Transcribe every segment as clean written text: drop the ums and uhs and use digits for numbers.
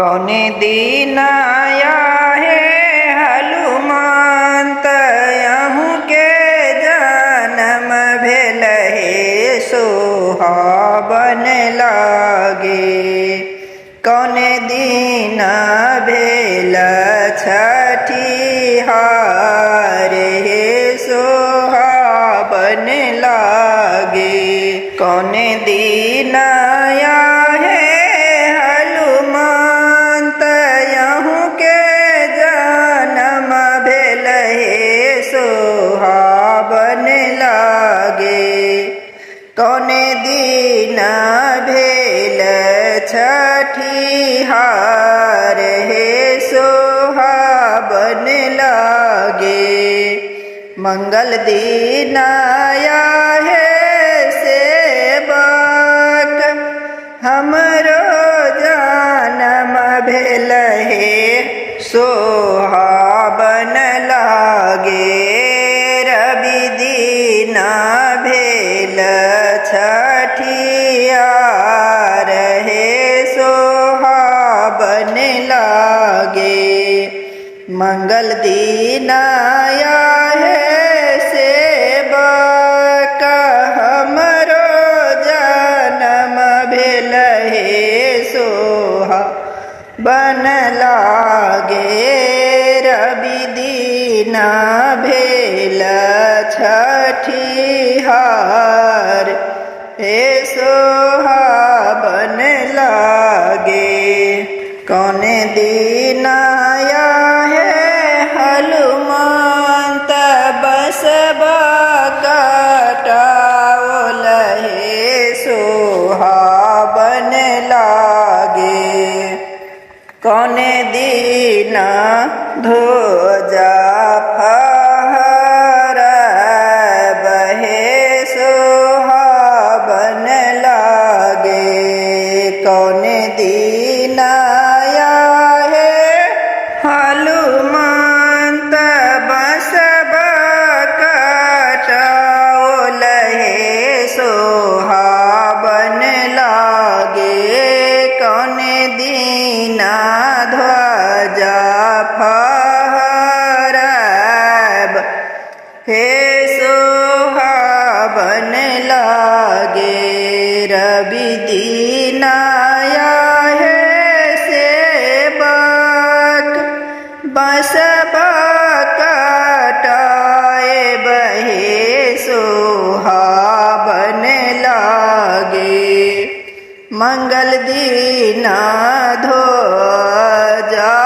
कौने दिन आया है हनुमंत यहूँ के जन्म भेल हे सोहावन लागे। कौने दिन भेल छठिहार हे सोहावन लागे। कौने दिन आया है हनुमंत यहूँ के जन्म भेल हे सोहावन लागे। कौने दिन भेल छठिहार हे सोहावन लागे। मंगल दिन आया है सेवक हमरो जन्म भेल हे सोहावन लागे। रवि दिन भेल छठिहार हे सोहावन लागे। मंगल दिन आया है सेवक हमरो जन्म भेल हे सोहावन लागे। रवि दिन भेल छठिहार हे सोहावन लागे। कौने दिन आया है हनुमंत बसबा कटाओल हे सोहावन लागे। कौने दिन ध्वजा फहराब हे सोहावन लागे। कौने दिन आया है हनुमंत बसबा कटाओल हे सोहावन लागे। कौने दिन ध्वजा फहराब हे सोहावन लागे। रवि दिन आया है सेवक बसबा कटाए बहे सोहावन लागे। मंगल दिन ध्वजा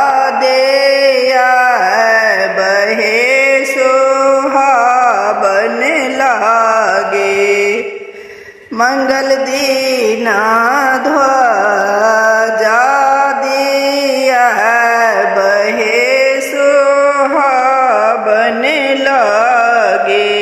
दे बहे सोहावन लागे। मंगल दिन ध्वजा दिया बहे सोहावन लागे।